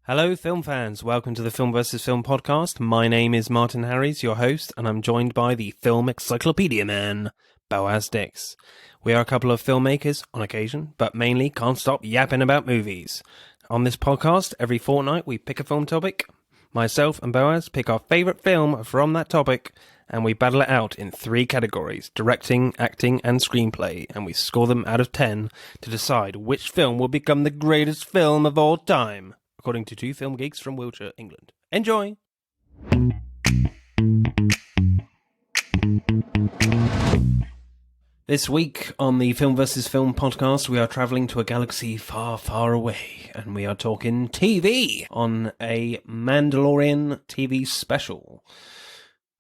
Hello, film fans. Welcome to the Film vs. Film podcast. My name is Martin Harries, your host, and I'm joined by the film encyclopedia man, Boaz Dix. We are a couple of filmmakers, on occasion, but mainly can't stop yapping about movies. On this podcast, every fortnight we pick a film topic. Myself and Boaz pick our favourite film from that topic, and we battle it out in 3 categories: directing, acting, and screenplay, and we score them out of 10 to decide which film will become the greatest film of all time, according to 2 film geeks from Wiltshire, England. Enjoy! This week on the Film vs. Film podcast, we are travelling to a galaxy far, far away, and we are talking TV on a Mandalorian TV special.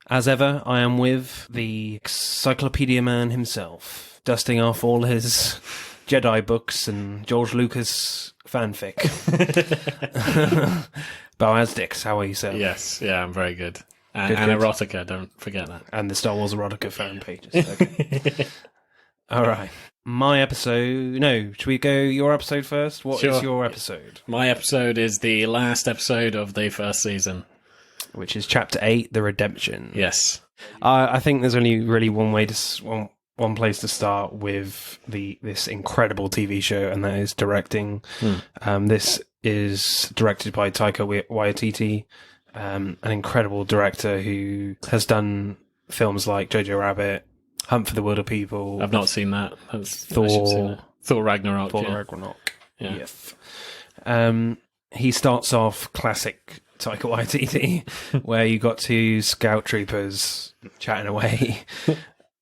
As ever, I am with the encyclopedia man himself, dusting off all his Jedi books and George Lucas fanfic. Boaz Dix, how are you, sir? Yes, yeah, I'm very good. And Good. erotica, don't forget that. And the Star Wars erotica fan pages. Okay. All right. My episode... No, should we go your episode first? What is your episode? My episode is the last episode of the first season. Which is Chapter 8, The Redemption. Yes. I think there's only really one place to start with this incredible TV show, and that is directing. This is directed by Taika Waititi, an incredible director who has done films like Jojo Rabbit, Hunt for the Wilder People. I've not seen that. Thor Ragnarok. Ragnarok. Yeah. Yes. He starts off classic Taika Waititi, where you got 2 scout troopers chatting away.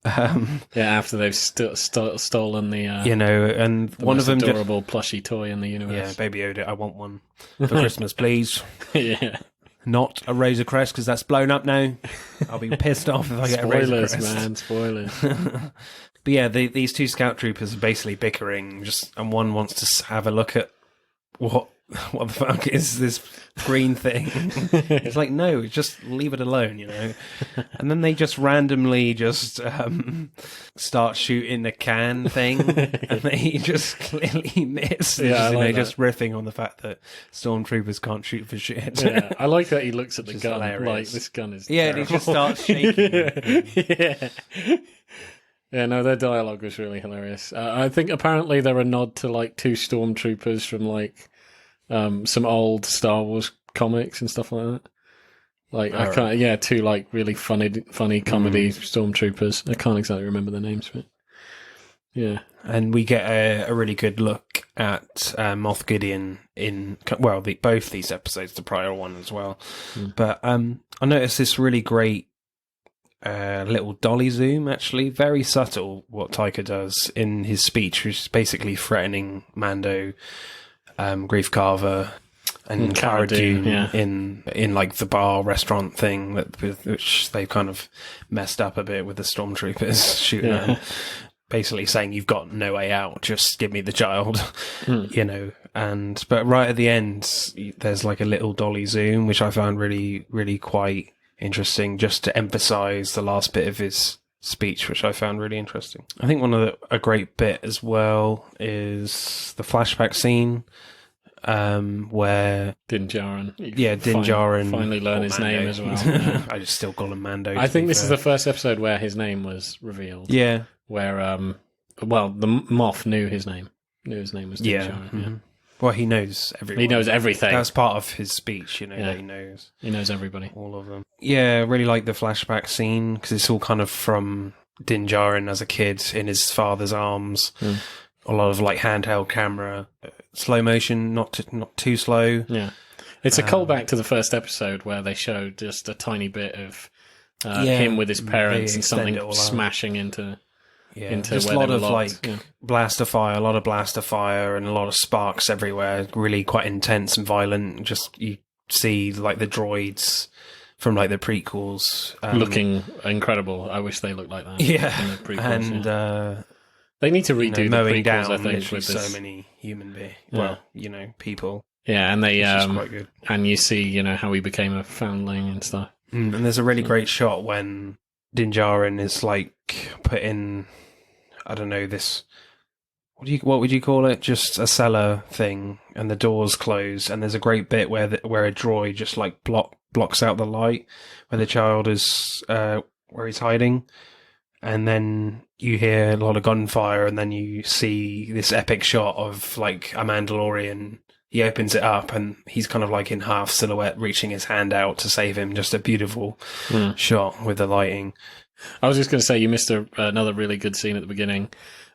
After they've stolen the and the one most of them adorable plushy toy in the universe. Yeah, Baby Yoda, I want one for Christmas, please. Yeah. Not a Razor Crest, because that's blown up now. I'll be pissed off if I get a Razor Crest. Spoilers. But yeah, these 2 scout troopers are basically bickering, and one wants to have a look at what the fuck is this green thing? It's like, no, just leave it alone, And then they just randomly start shooting a can thing, and they just clearly miss. Just riffing on the fact that stormtroopers can't shoot for shit. Yeah, I like that he looks at the gun hilarious. like, this gun is terrible. And he just starts shaking. Yeah. Yeah, no, their dialogue was really hilarious. I think apparently they're a nod to 2 stormtroopers from some old Star Wars comics and stuff like that. 2 really funny comedy stormtroopers. I can't exactly remember their names, but yeah. And we get a really good look at Moff Gideon in both these episodes, the prior one as well. But I noticed this really great little dolly zoom, actually, very subtle, what Taika does in his speech, which is basically threatening Mando, Grief Carver, and Cara Dune in the bar restaurant thing which they kind of messed up a bit with the stormtroopers shooting at him, basically saying, "You've got no way out, just give me the child," but right at the end there's a little dolly zoom, which I found really, really quite interesting, just to emphasize the last bit of his speech, which I found really interesting. I think a great bit as well is the flashback scene where Din Djarin finally learn his name as well. I just still call him Mando. I think this is the first episode where his name was revealed. Yeah, where the Moff knew his name was Din Djarin. Mm-hmm. Well, he knows everyone. He knows everything. That's part of his speech, that he knows. He knows everybody. All of them. Yeah, really like the flashback scene, because it's all kind of from Din Djarin as a kid in his father's arms. A lot of handheld camera, slow motion, not too slow. Yeah. It's a callback to the first episode where they showed just a tiny bit of him with his parents and something smashing into... Yeah, just a lot of blaster fire, a lot of blaster fire, and a lot of sparks everywhere. Really quite intense and violent. Just you see the droids from the prequels looking incredible. I wish they looked like that. Yeah, in the prequels, and they need to redo the prequels. Down, I think with so many human beings. People. Yeah, and they quite good. And you see how he became a foundling and stuff. And there's a really great shot when Din Djarin is put in, I don't know, this what would you call it? Just a cellar thing, and the doors close, and there's a great bit where a droid just like blocks out the light where the child is where he's hiding, and then you hear a lot of gunfire, and then you see this epic shot of like a Mandalorian. He opens it up, and he's kind of like in half silhouette, reaching his hand out to save him. Just a beautiful shot with the lighting. I was just going to say, you missed another really good scene at the beginning.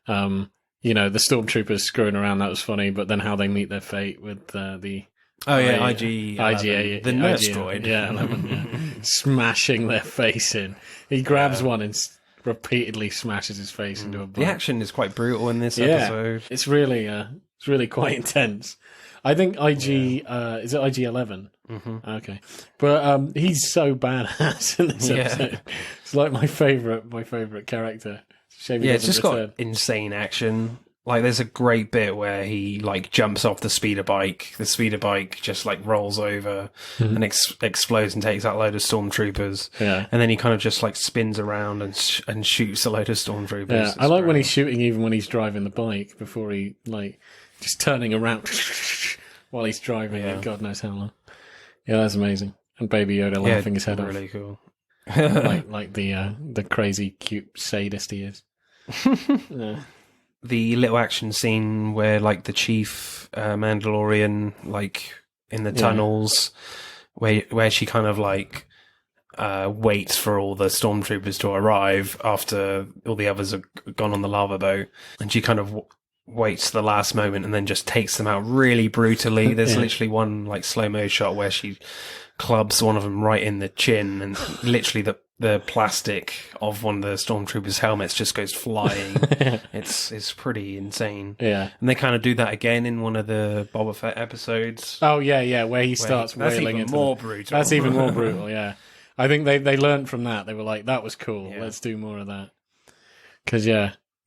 You know, the stormtroopers screwing around, that was funny, but then how they meet their fate with the... IGA, the nurse droid. Yeah, 11, smashing their face in. He grabs one and repeatedly smashes his face into a book. The action is quite brutal in this episode. It's really quite intense. I think is it IG-11? Mm-hmm. Okay, but he's so badass in this episode. It's like my favorite character. Shame it's just got insane action. Like, there's a great bit where he like jumps off the speeder bike. The speeder bike just like rolls over and explodes and takes out a load of stormtroopers. Yeah, and then he kind of just like spins around and shoots a load of stormtroopers. Yeah, I like when he's shooting, even when he's driving the bike, before he like just turning around while he's driving. Yeah. God knows how long. Yeah, that's amazing. And Baby Yoda laughing his head off. Really cool. like the crazy cute sadist he is. Yeah. The little action scene where like the chief Mandalorian, like in the tunnels, where she kind of like waits for all the stormtroopers to arrive after all the others have gone on the lava boat, and she kind of waits the last moment and then just takes them out really brutally. There's literally one like slow-mo shot where she clubs one of them right in the chin, and literally the plastic of one of the stormtroopers' helmets just goes flying. It's pretty insane. Yeah, and they kind of do that again in one of the Boba Fett episodes. Oh yeah, where he starts wailing into more brutal. That's even more brutal. Yeah, I think they learned from that. They were like, that was cool. Yeah. Let's do more of that. Because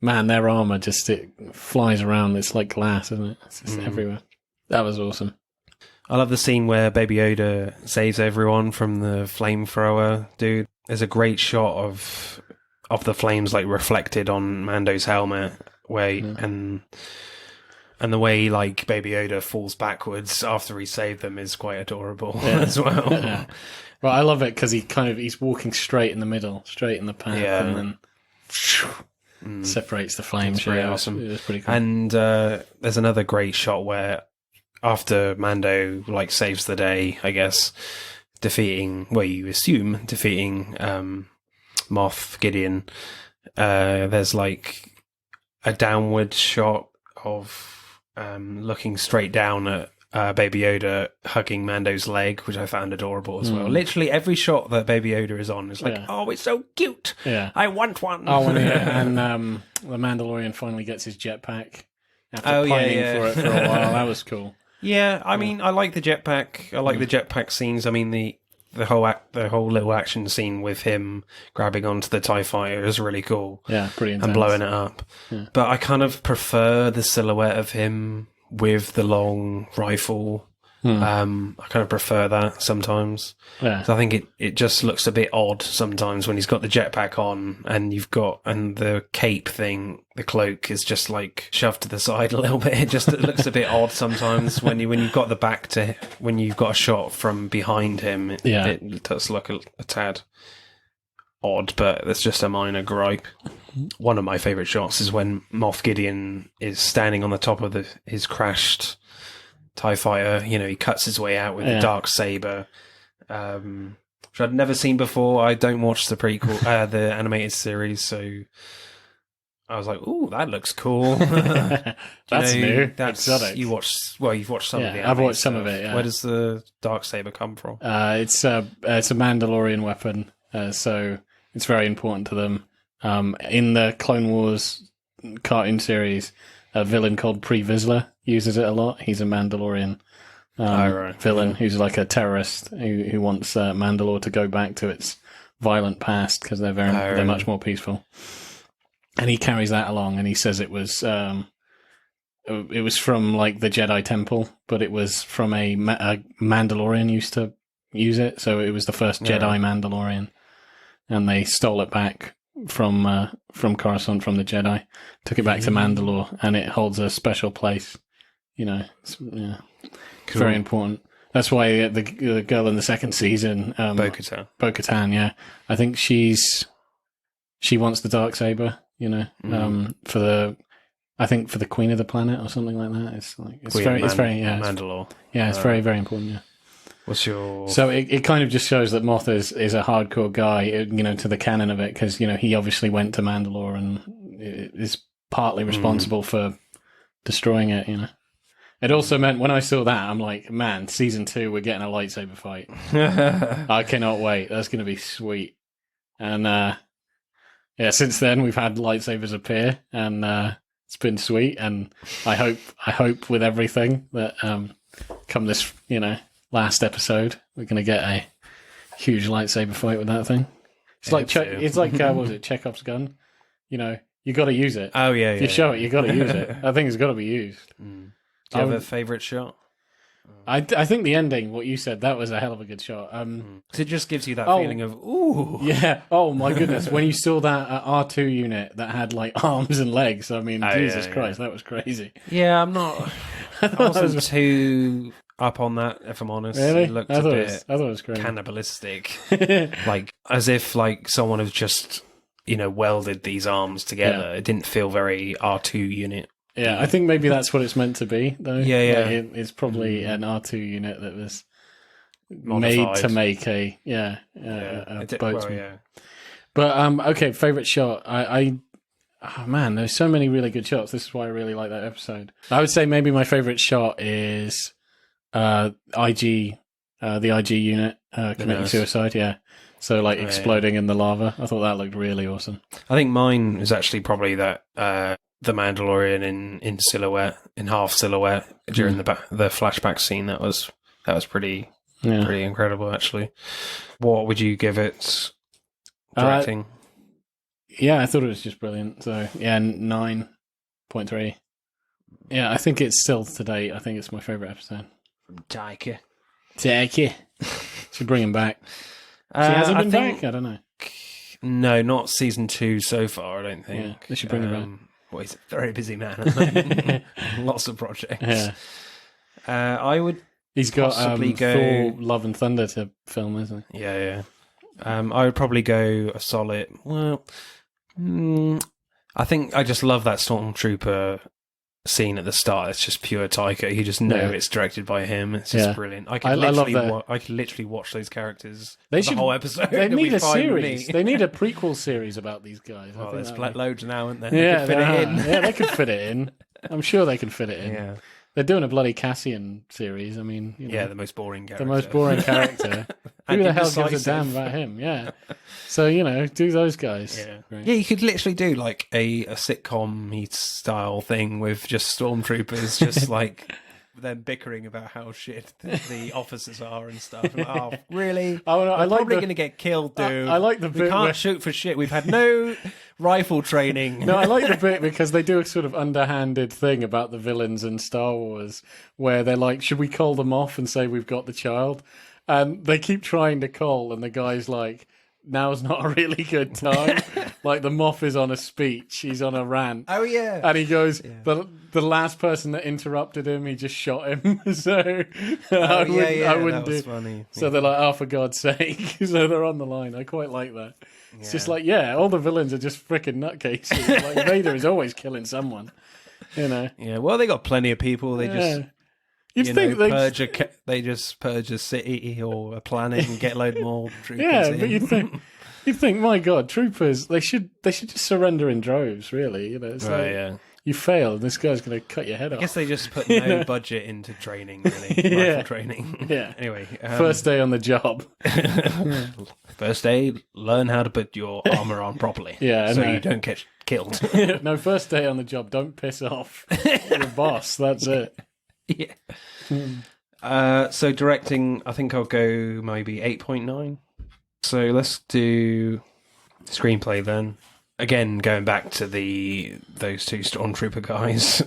man, their armor it flies around. It's like glass, isn't it? It's just everywhere. That was awesome. I love the scene where Baby Yoda saves everyone from the flamethrower dude. There's a great shot of the flames like reflected on Mando's helmet, and the way like Baby Yoda falls backwards after he saved them is quite adorable as well. Yeah. Well, I love it because he's walking straight in the middle, straight in the path, and then separates the flames. It's pretty awesome. It was pretty cool. And there's another great shot where after Mando like saves the day, I guess, defeating Moff Gideon, there's like a downward shot of looking straight down at Baby Yoda hugging Mando's leg, which I found adorable as well. Literally every shot that Baby Yoda is on is like, oh, it's so cute. Yeah, I want one. Oh, and the Mandalorian finally gets his jetpack after pining for it for a while. That was cool. Yeah, I mean, I like the jetpack. I like the jetpack scenes. I mean, the whole little action scene with him grabbing onto the TIE fighter is really cool. Yeah, pretty intense. And blowing it up. Yeah. But I kind of prefer the silhouette of him with the long rifle. I kind of prefer that sometimes. Yeah. So I think it just looks a bit odd sometimes when he's got the jetpack on and and the cape thing, the cloak is just like shoved to the side a little bit. It looks a bit odd sometimes when you've got when you've got a shot from behind him. It does look a tad odd, but that's just a minor gripe. One of my favourite shots is when Moff Gideon is standing on the top of his crashed TIE fighter. He cuts his way out with the dark saber, which I'd never seen before. I don't watch the prequel, the animated series, so I was like, "Ooh, that looks cool." That's new. That's exotic. You've watched some of it. I've watched some of it. Yeah. Where does the dark saber come from? It's a Mandalorian weapon, so it's very important to them. In the Clone Wars cartoon series, a villain called Pre Vizsla uses it a lot. He's a Mandalorian villain who's like a terrorist who wants Mandalore to go back to its violent past because they're much more peaceful. And he carries that along, and he says it was from like the Jedi Temple, but it was from a Mandalorian used to use it, so it was the first Jedi Mandalorian, and they stole it back from Coruscant, from the Jedi, took it back to Mandalore, and it holds a special place. It's Cool. very important. That's why the girl in the second season, Bo-Katan. Bo-Katan, yeah, I think she wants the Darksaber, for the Queen of the Planet or something like that. It's very Mandalore. It's very, very important. Yeah. What's your? So it kind of just shows that Moth is a hardcore guy, to the canon of it, because he obviously went to Mandalore and is partly responsible for destroying it. It also meant when I saw that, I'm like, man, season 2, we're getting a lightsaber fight. I cannot wait. That's going to be sweet. And since then we've had lightsabers appear, and it's been sweet. And I hope with everything that come this last episode, we're going to get a huge lightsaber fight with that thing. It's like what was it, Chekhov's gun? You got to use it. Oh yeah, if you show it, you got to use it. That thing's got to be used. Do you have a favourite shot? I think the ending, what you said, that was a hell of a good shot. 'Cause it just gives you that feeling of ooh. Yeah. Oh my goodness. When you saw that R2 unit that had like arms and legs, I mean, Jesus Christ, that was crazy. Yeah, I'm not. I wasn't too up on that, if I'm honest. Really? It looked I a thought bit it was great. cannibalistic, like as if like someone has just welded these arms together. Yeah. It didn't feel very R2 unit. Yeah, I think maybe that's what it's meant to be, though. Yeah. Like it's probably an R2 unit that was modified. Made to make a boatman. Yeah. But okay, favorite shot. Oh man, there's so many really good shots. This is why I really like that episode. I would say maybe my favorite shot is the IG unit committing suicide. Yeah. So exploding in the lava. I thought that looked really awesome. I think mine is actually probably that the Mandalorian in silhouette, in half silhouette during the flashback scene. That was pretty incredible actually. What would you give it directing? Yeah, I thought it was just brilliant. So yeah, 9.3. Yeah, I think it's still to date. I think it's my favorite episode. Taika. Should bring him back. She hasn't been back? I don't know. No, not season 2 so far, I don't think. Yeah, they should bring him back. Well, he's a very busy man at the moment. Lots of projects. Yeah. I would He's got possibly go... Thor, Love and Thunder to film, isn't he? Yeah. I would probably go a solid... Well, I think I just love that Stormtrooper scene at the start. It's just pure Taika. You just know it's directed by him. It's just brilliant. I could literally watch those characters the whole episode. They need a series. They need a prequel series about these guys. Oh, there's loads now, aren't there? Yeah, they could fit it in. Yeah, they could fit it in. I'm sure they can fit it in. Yeah. They're doing a bloody Cassian series. I mean, the most boring character. The most boring character. Who the hell gives a damn about him? Yeah. So, do those guys. Yeah. Right. Yeah, you could literally do like a sitcom style thing with just stormtroopers, just like them bickering about how shit the officers are and stuff. Like, oh, really? Oh, no, I'm probably going to get killed, dude. I like the bit we can't shoot for shit. We've had no rifle training. No, I like the bit because they do a sort of underhanded thing about the villains in Star Wars where they're like, should we call them off and say we've got the child? And they keep trying to call, and the guy's like, now's not a really good time. Like, the Moff is on a speech. He's on a rant. Oh, yeah. And he goes, the last person that interrupted him, he just shot him. So I wouldn't do. Funny. So they're like, oh, for God's sake. So they're on the line. I quite like that. It's just like, all the villains are just freaking nutcases. Like, Vader is always killing someone. Yeah, well, they got plenty of people. They just... You'd think they just purge a city or a planet and get a load more troopers. Yeah, but you'd think, my God, troopers, they should just surrender in droves, really. It's you fail, and this guy's going to cut your head off. I guess they just put no budget into training, really. Rifle training. Yeah. Anyway, first day on the job. First day, learn how to put your armor on properly. So you don't get killed. No, first day on the job, don't piss off your boss. That's it. Yeah. So directing, I think I'll go maybe 8.9. So let's do screenplay then. Again, going back to those two Stormtrooper guys.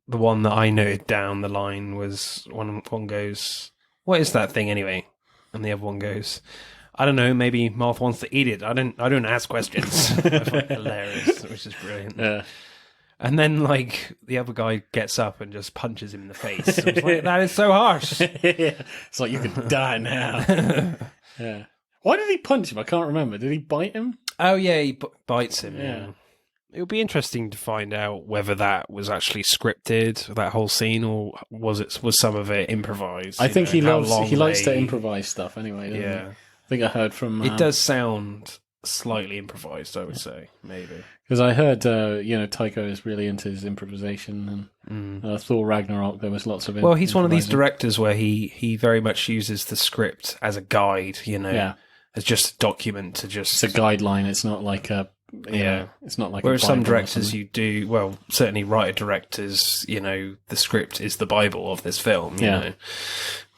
The one that I noted down the line was one goes, "What is that thing anyway?" And the other one goes, I don't know, maybe Moth wants to eat it. I don't ask questions. I find it hilarious, which is brilliant. Yeah. And then, like, the other guy gets up and just punches him in the face. I was like, that is so harsh. It's like, you could die now. Yeah. Why did he punch him? I can't remember. Did he bite him? Oh, yeah, he bites him. Yeah. It would be interesting to find out whether that was actually scripted, that whole scene, or was some of it improvised? I think he likes to improvise stuff anyway. Doesn't Yeah. he? I think I heard from... It does sound slightly improvised, I would say, maybe. Because I heard, Taika is really into his improvisation, and Thor Ragnarok, there was lots of Well, he's one of these directors where he very much uses the script as a guide, as just a document to just... It's a guideline, it's not like a... it's not like whereas some directors you do, well, certainly writer-directors, the script is the Bible of this film, you know.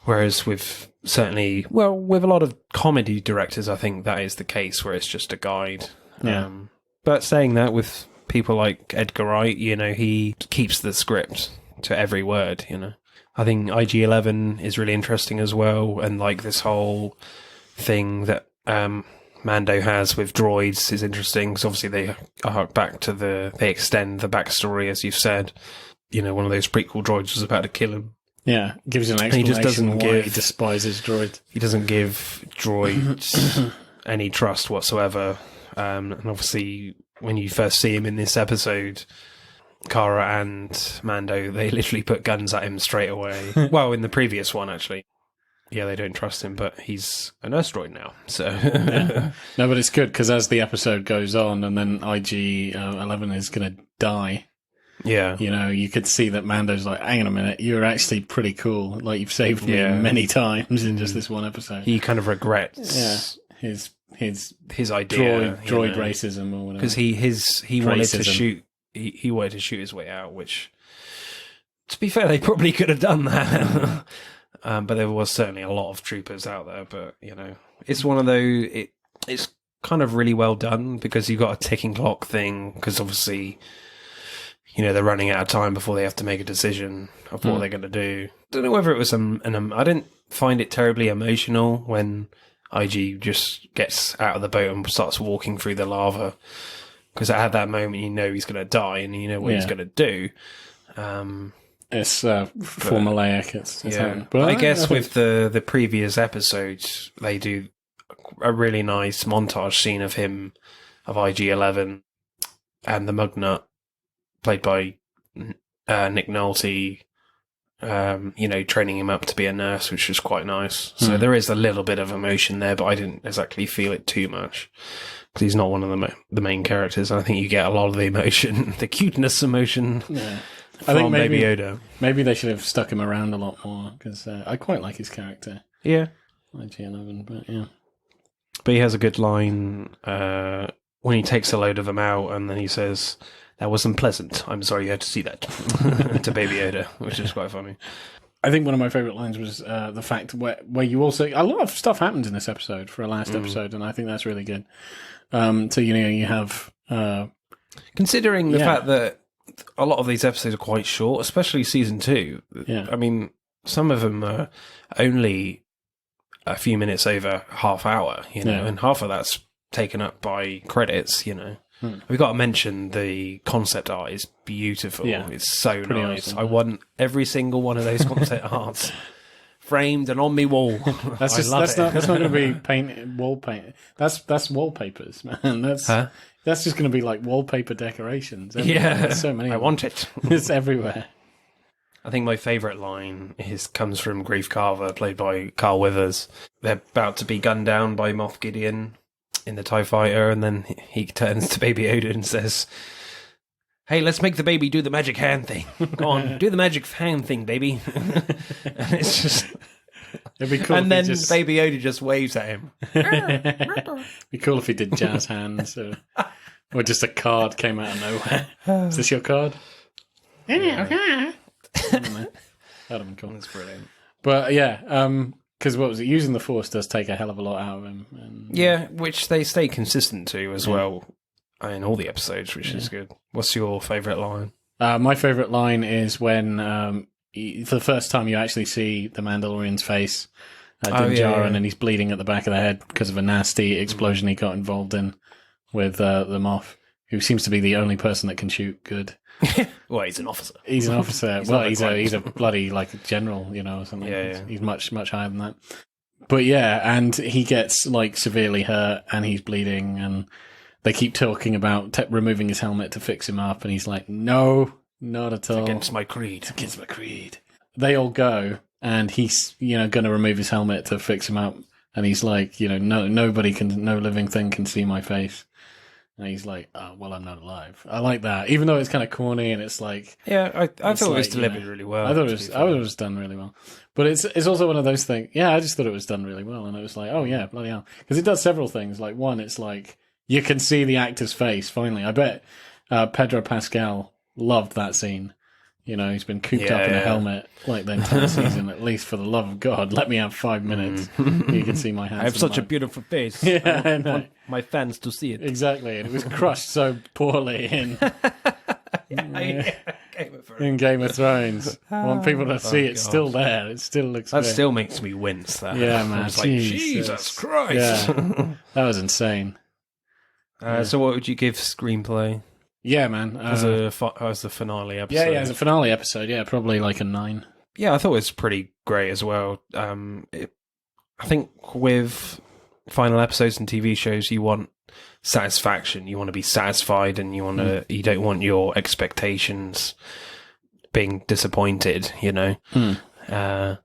Whereas with a lot of comedy directors, I think that is the case, where it's just a guide. Yeah. But saying that, with people like Edgar Wright, he keeps the script to every word, I think IG-11 is really interesting as well, and like this whole thing that Mando has with droids is interesting, because obviously they hark back to they extend the backstory, as you've said. One of those prequel droids was about to kill him. Yeah, gives an explanation. He just doesn't he despises droids. He doesn't give droids any trust whatsoever. And obviously, when you first see him in this episode, Cara and Mando, they literally put guns at him straight away. Well, in the previous one, actually. Yeah, they don't trust him, but he's an Earth droid now, so... Yeah. No, but it's good, because as the episode goes on, and then IG-11 is going to die... Yeah. You could see that Mando's like, hang on a minute, you're actually pretty cool. Like, you've saved me many times in just this one episode. He kind of regrets his idea, droid racism or whatever. Because he wanted to shoot he wanted to shoot his way out, which, to be fair, they probably could have done that. But there was certainly a lot of troopers out there. But it's one of those. It's kind of really well done, because you've got a ticking clock thing. Because obviously, they're running out of time before they have to make a decision of what they're going to do. Don't know whether it was I didn't find it terribly emotional when IG just gets out of the boat and starts walking through the lava, because at that moment he's going to die, and you know what he's going to do. It's formulaic. It's but I guess with the previous episodes, they do a really nice montage scene of IG-11 and the Mugnut, played by Nick Nolte, training him up to be a nurse, which was quite nice. So there is a little bit of emotion there, but I didn't exactly feel it too much, because he's not one of the main characters. I think you get a lot of the emotion, the cuteness emotion from I think Baby Yoda. Maybe they should have stuck him around a lot more, because I quite like his character. Yeah. IG-11, but yeah. But he has a good line when he takes a load of them out, and then he says... That wasn't pleasant. I'm sorry you had to see that. To Baby Yoda, which is quite funny. I think one of my favourite lines was the fact where you also... A lot of stuff happens in this episode for a last episode, and I think that's really good. So, you have... Considering the fact that a lot of these episodes are quite short, especially season 2. Yeah. I mean, some of them are only a few minutes over half hour, and half of that's taken up by credits, We've got to mention the concept art is beautiful. Yeah, it's so nice. Awesome. I want every single one of those concept arts framed and on me wall. That's not going to be painted wallpaper. That's wallpapers, man. That's just going to be like wallpaper decorations. There's so many. I want it. It's everywhere. I think my favourite line comes from Grief Carver, played by Carl Withers. They're about to be gunned down by Moff Gideon in the TIE fighter, and then he turns to Baby Yoda and says, "Hey, let's make the baby do the magic hand thing. Go on, do the magic hand thing, baby." And it's just... It'd be cool. And then Baby Yoda just waves at him. It'd be cool if he did jazz hands, or just a card came out of nowhere. Is this your card? Yeah, okay. That'd have been cool. That's brilliant. But because what was it? Using the Force does take a hell of a lot out of him. And, which they stay consistent to as well in all the episodes, which is good. What's your favourite line? My favourite line is when, for the first time, you actually see the Mandalorian's face, Din Djarin, yeah. and he's bleeding at the back of the head because of a nasty explosion he got involved in with the Moff, who seems to be the only person that can shoot good. Well, he's an officer. He's an officer. He's a bloody like a general, or something. Yeah. He's much higher than that. But yeah, and he gets like severely hurt, and he's bleeding, and they keep talking about removing his helmet to fix him up, and he's like, "No, not at all. Against my creed. It's against my creed." They all go, and he's going to remove his helmet to fix him up, and he's like, no living thing can see my face. And he's like, "Oh, well, I'm not alive." I like that, even though it's kind of corny and it's like, yeah, I thought it was delivered really well. I thought it was done really well, but it's also one of those things. Yeah, I just thought it was done really well, and it was like, oh yeah, bloody hell, because it does several things. Like one, it's like you can see the actor's face finally. I bet Pedro Pascal loved that scene. He's been cooped up in a helmet like the entire season. At least, for the love of God, let me have 5 minutes. You can see my hands. I have such a beautiful face. Yeah, I want my fans to see it. Exactly, and it was crushed so poorly in Game of Thrones. I want people to see it's still there. It still looks That good. still makes me wince. That. Yeah, man. I was like, Jesus Christ. Yeah, that was insane. So, what would you give screenplay Yeah, man. as the finale episode? Yeah, as a finale episode, yeah, probably like a 9. Yeah, I thought it was pretty great as well. I think with final episodes and TV shows, you want satisfaction. You want to be satisfied, and you don't want your expectations being disappointed. Because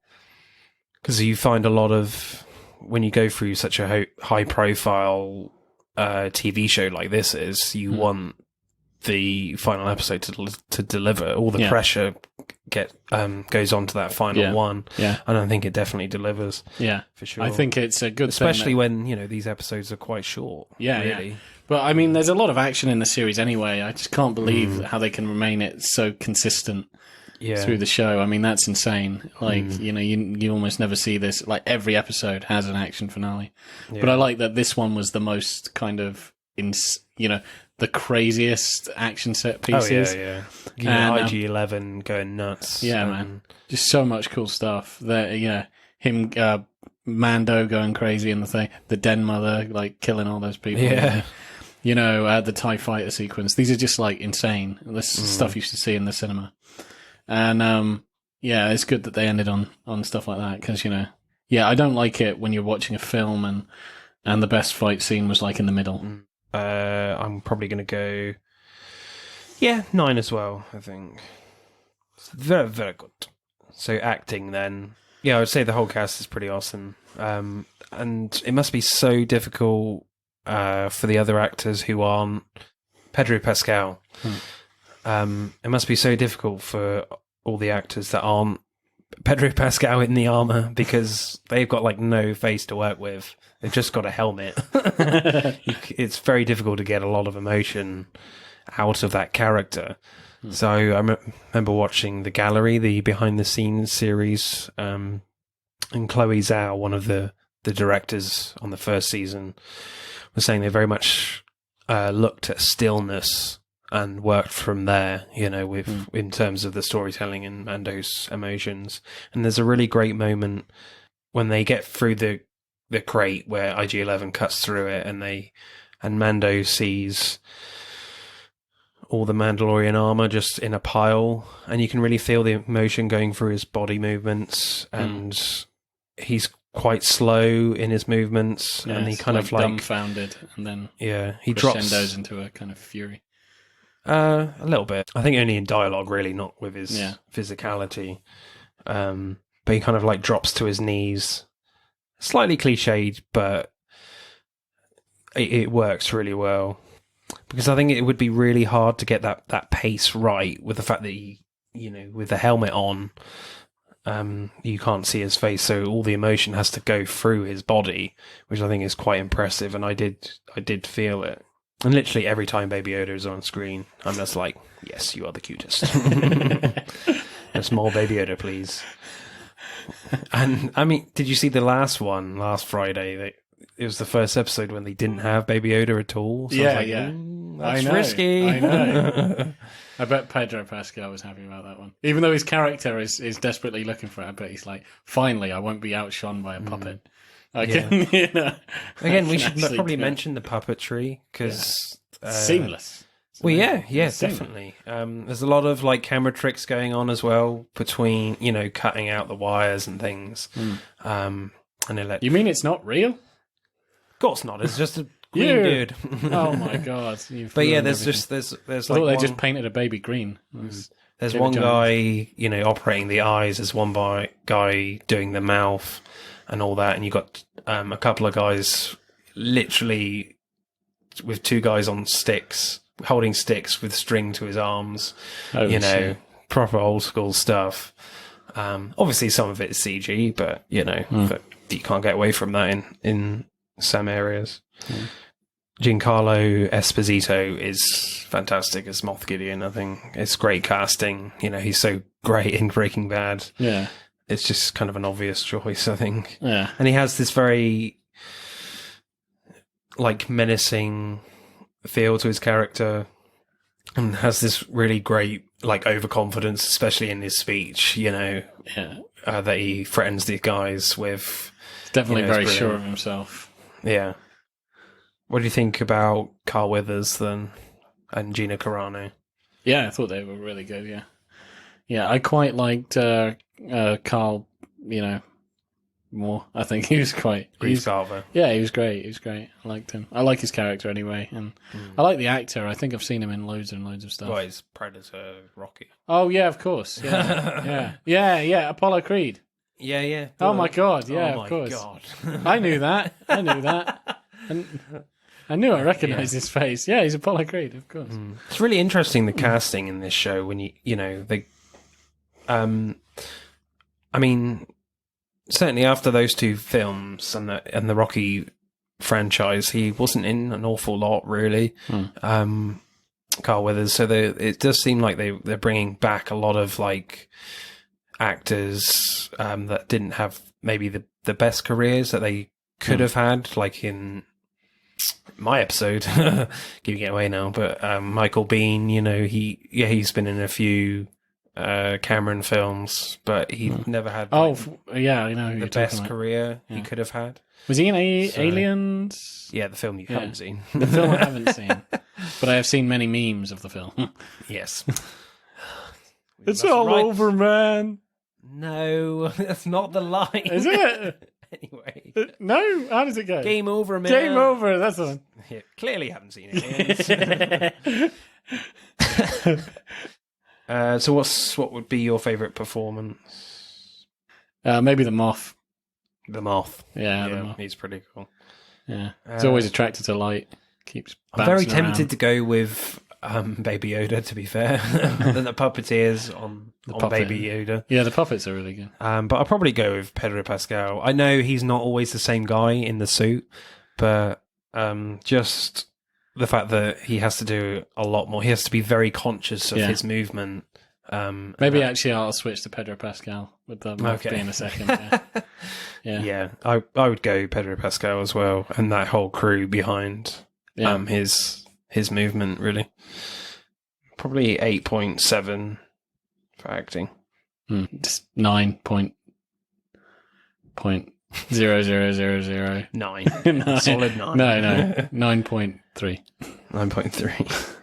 you find a lot of when you go through such a high profile TV show like this is, you want the final episode to deliver. All the pressure goes on to that final one. Yeah, and I think it definitely delivers. Yeah, for sure. I think it's a good especially thing when these episodes are quite short. Yeah, really. yeah. But I mean, there's a lot of action in the series anyway. I just can't believe how they can remain it so consistent through the show. I mean, that's insane. Like, you almost never see this. Like, every episode has an action finale. Yeah. But I like that this one was the most kind of, the craziest action set pieces. Oh, yeah. IG-11 going nuts. Yeah, man. Just so much cool stuff. Him, Mando going crazy in the thing. The Den Mother, like, killing all those people. Yeah. The TIE fighter sequence. These are just, like, insane. This stuff you should see in the cinema. And, it's good that they ended on stuff like that, because, I don't like it when you're watching a film and the best fight scene was, like, in the middle. I'm probably going to go, 9 as well, I think. It's very, very good. So acting then, I would say the whole cast is pretty awesome. And it must be so difficult for the other actors who aren't Pedro Pascal. It must be so difficult for all the actors that aren't Pedro Pascal in the armor, because they've got like no face to work with. They've just got a helmet. It's very difficult to get a lot of emotion out of that character. So I remember watching The Gallery, the behind the scenes series, and Chloe Zhao, one of the directors on the first season, was saying they very much looked at stillness and worked from there, with in terms of the storytelling and Mando's emotions. And there's a really great moment when they get through the crate where IG-11 cuts through it, and Mando sees all the Mandalorian armor just in a pile, and you can really feel the emotion going through his body movements, and he's quite slow in his movements, and he kind of like dumbfounded, and then he crescendos into a kind of fury. A little bit. I think only in dialogue, really, not with his physicality. But he kind of like drops to his knees. Slightly cliched, but it works really well. Because I think it would be really hard to get that pace right with the fact that he, with the helmet on, you can't see his face, so all the emotion has to go through his body, which I think is quite impressive, and I did feel it. And literally every time Baby Yoda is on screen, I'm just like, yes, you are the cutest. There's more Baby Yoda, please. And, I mean, did you see the last one, last Friday? it was the first episode when they didn't have Baby Yoda at all. So I was like, that's risky. I know. I bet Pedro Pascal was happy about that one. Even though his character is desperately looking for it, but he's like, finally, I won't be outshone by a puppet. I can, Again, we should probably mention the puppetry, because... seamless. Well, yeah, definitely. There's a lot of like camera tricks going on as well between, cutting out the wires and things. And you mean it's not real? Of course not. It's just a green dude. Oh my god! But yeah, there's like they just painted a baby green. There's one guy, operating the eyes. There's one guy doing the mouth and all that, and you got a couple of guys literally with two guys on sticks, holding sticks with string to his arms. Proper old school stuff. Obviously, some of it is CG, but but you can't get away from that in some areas. Giancarlo Esposito is fantastic as Moff Gideon. I think it's great casting. He's so great in Breaking Bad. Yeah, it's just kind of an obvious choice, I think. Yeah, and he has this very like menacing feel to his character, and has this really great like overconfidence, especially in his speech. That he threatens the guys with. He's definitely very sure of himself. Yeah. What do you think about Carl Weathers then, and Gina Carano? Yeah, I thought they were really good. Yeah, I quite liked Carl. More. I think he was quite. Carver. Yeah, he was great. I liked him. I like his character anyway, and I like the actor. I think I've seen him in loads and loads of stuff. Well, he's Predator, Rocky. Oh yeah, of course. Yeah. Apollo Creed. Yeah. Oh my god. Yeah, of course. God. I knew that. And I knew I recognised his face. Yeah, he's Apollo Creed, of course. It's really interesting, the casting in this show, when they I mean, certainly after those two films and the Rocky franchise, he wasn't in an awful lot, really. Carl Weathers. So it does seem like they're bringing back a lot of like actors that didn't have maybe the best careers that they could have had, like in my episode, giving it away now, but Michael Biehn, he's been in a few Cameron films, but he never had I know who the best career he could have had. Was he in Aliens? Yeah, the film you haven't seen. The film I haven't seen, but I have seen many memes of the film. Yes. It's all over, man. No, that's not the line. Is it? Anyway. No? How does it go? Game over, man. Game over, that's the one. Yeah, clearly haven't seen it. So what would be your favourite performance? Maybe the Moth. The Moth. Yeah, the Moth. He's pretty cool. Yeah. He's always attracted to light. Keeps I'm very bouncing tempted around. to go with Baby Yoda, to be fair, than the puppeteers on Baby Yoda. Yeah, the puppets are really good. But I'll probably go with Pedro Pascal. I know he's not always the same guy in the suit, but just the fact that he has to do a lot more. He has to be very conscious of his movement. Maybe actually I'll switch to Pedro Pascal with the Moth being a second. Yeah. I would go Pedro Pascal as well, and that whole crew behind his movement, really. Probably 8.7 for acting. Just 9.0000. 9. Solid 9. No. 9.3. 9.3.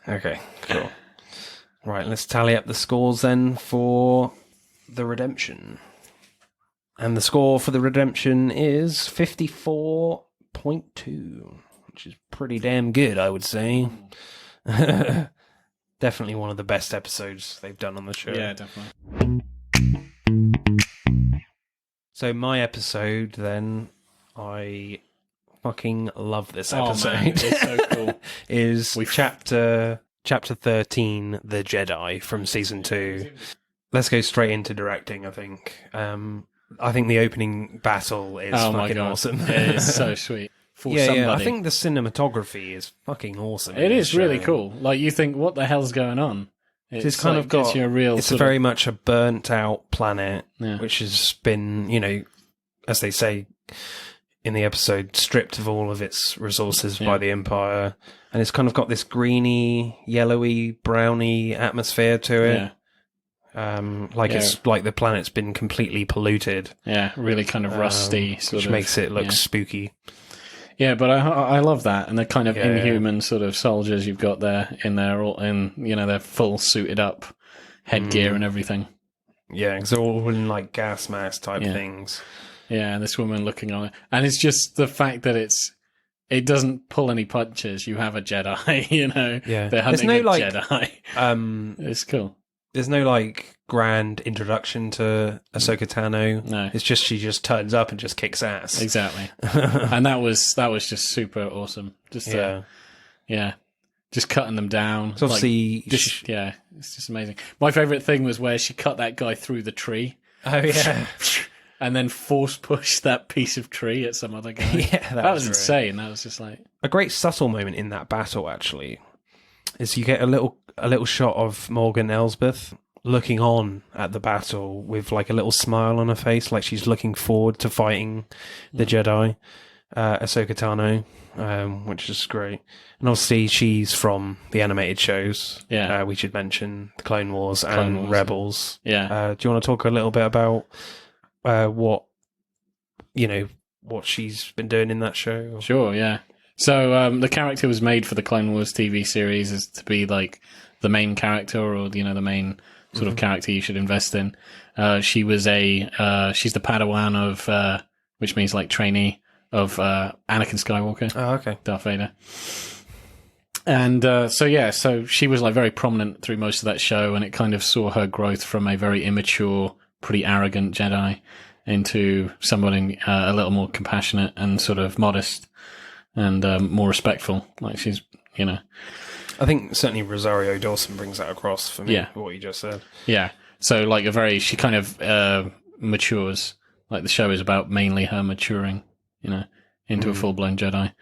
Okay, cool. Right, let's tally up the scores then for The Redemption. And the score for The Redemption is 54.2, which is pretty damn good, I would say. Definitely one of the best episodes they've done on the show. Yeah, definitely. So my episode, then, I fucking love this episode. Oh, man, it's so cool. is Chapter 13, The Jedi, from Season 2. Let's go straight into directing, I think. I think the opening battle is fucking awesome. It is so sweet. Yeah, I think the cinematography is fucking awesome. It is really cool. Like, you think, what the hell's going on? It's kind of got you a real. It's very much a burnt out planet, Yeah. which has been, as they say, in the episode, stripped of all of its resources by the Empire, and it's kind of got this greeny, yellowy, browny atmosphere to it. It's like the planet's been completely polluted. Yeah, really kind of rusty, which makes it look spooky. Yeah, but I love that, and the kind of inhuman sort of soldiers you've got there in their all in their full suited up headgear and everything. Yeah, because they're all in like gas mask type things. Yeah, and this woman looking on it, and it's just the fact that it doesn't pull any punches. You have a Jedi, Yeah, they're hunting a Jedi. It's cool. There's no like grand introduction to Ahsoka Tano. No, it's just she just turns up and just kicks ass. Exactly, and that was just super awesome. Just just cutting them down. So obviously, it's just amazing. My favorite thing was where she cut that guy through the tree. Oh yeah. And then force push that piece of tree at some other guy. That was insane. That was just like a great subtle moment in that battle. Actually, is you get a little shot of Morgan Elsbeth looking on at the battle with like a little smile on her face, like she's looking forward to fighting the Jedi, Ahsoka Tano, which is great. And obviously, she's from the animated shows. Yeah, we should mention the Clone Wars and Rebels. Yeah. Do you want to talk a little bit about what she's been doing in that show? Sure, yeah. So the character was made for the Clone Wars TV series as to be like the main character, or the main sort of character you should invest in. She was she's the Padawan of which means like trainee of Anakin Skywalker. Oh, okay. Darth Vader. And so she was like very prominent through most of that show, and it kind of saw her growth from a very immature, pretty arrogant Jedi into somebody a little more compassionate and sort of modest and more respectful. Like she's, I think certainly Rosario Dawson brings that across for me, what you just said. Yeah. So like she kind of matures. Like the show is about mainly her maturing, into a full-blown Jedi.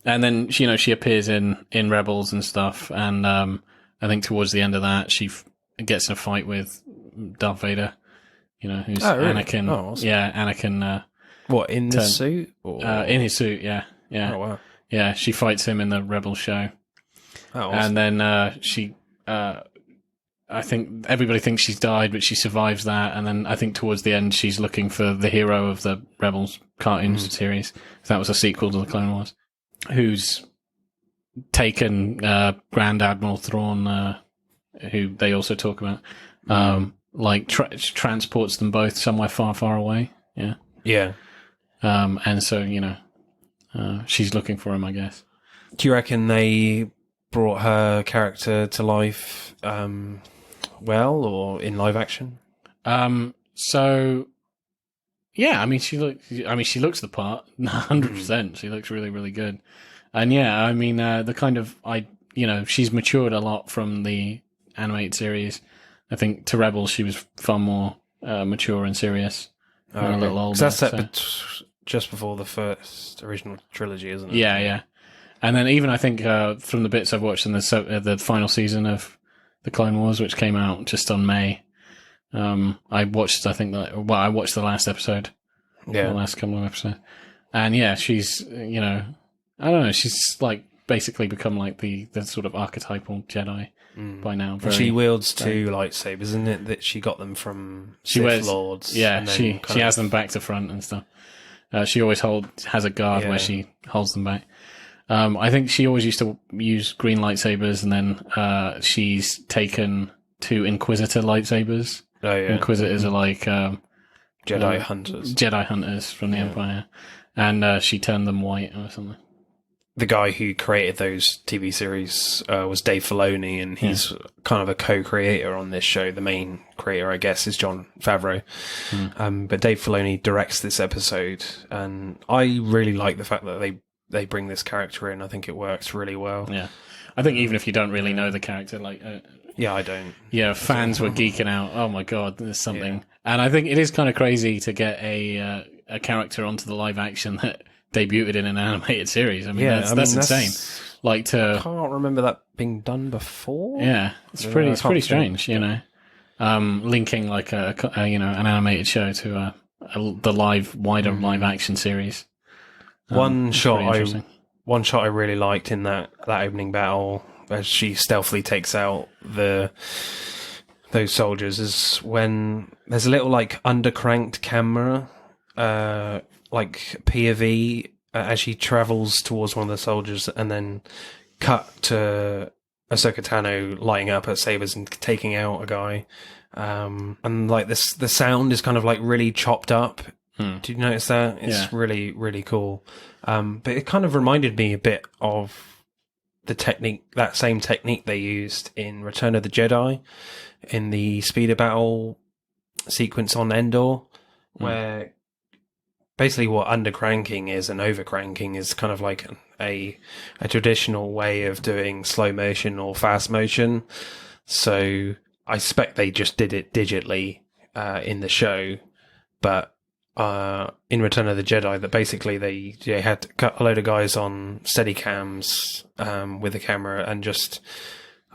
And then, she appears in Rebels and stuff. And I think towards the end of that, she gets in a fight with Darth Vader. Who's really? Anakin. Oh, awesome. Yeah, Anakin. What, in the suit? Or? In his suit, yeah. Oh, wow. Yeah, she fights him in the Rebel show. Oh, awesome. And then she... I think everybody thinks she's died, but she survives that. And then I think towards the end, she's looking for the hero of the Rebels cartoon series. That was a sequel to the Clone Wars. Who's taken Grand Admiral Thrawn, who they also talk about... transports them both somewhere far, far away. Yeah. Yeah. And so, she's looking for him, I guess. Do you reckon they brought her character to life well, or in live action? So, yeah, she looks the part, 100%. She looks really, really good. And yeah, the kind of, she's matured a lot from the animated series. I think to Rebels, she was far more mature and serious. And a little older. That's set just before the first original trilogy, isn't it? Yeah. And then even I think from the bits I've watched in the final season of the Clone Wars, which came out just on May, I watched the last episode. Yeah. The last couple of episodes. And yeah, she's, I don't know, she's like basically become like the sort of archetypal Jedi. By now, she wields two lightsabers, isn't it? That she got them from Sith Lords. Yeah, she has them back to front and stuff. She always has a guard where she holds them back. I think she always used to use green lightsabers, and then she's taken to Inquisitor lightsabers. Oh yeah, Inquisitors are like Jedi hunters. Jedi hunters from the Empire, and she turned them white or something. The guy who created those TV series was Dave Filoni, and he's kind of a co-creator on this show. The main creator, I guess, is Jon Favreau. But Dave Filoni directs this episode, and I really like the fact that they bring this character in. I think it works really well. Yeah, I think even if you don't really know the character, like... yeah, I don't. Yeah, fans were geeking out. Oh my god, there's something. Yeah. And I think it is kind of crazy to get a character onto the live action that debuted in an animated series. That's insane. I can't remember that being done before. Yeah, it's pretty strange, linking like an animated show to the wider live action series. One It's shot pretty interesting. one shot I really liked in that opening battle, as she stealthily takes out those soldiers, is when there's a little like undercranked camera, like POV, as she travels towards one of the soldiers, and then cut to Ahsoka Tano lighting up her sabers and taking out a guy. And like this, the sound is kind of like really chopped up. Did you notice that? It's really, really cool. But it kind of reminded me a bit of the technique, that same technique they used in Return of the Jedi, in the speeder battle sequence on Endor, where basically what undercranking is and overcranking is kind of like a traditional way of doing slow motion or fast motion. So I suspect they just did it digitally in the show, but in Return of the Jedi, that basically they had to cut a load of guys on Steadicams with the camera and just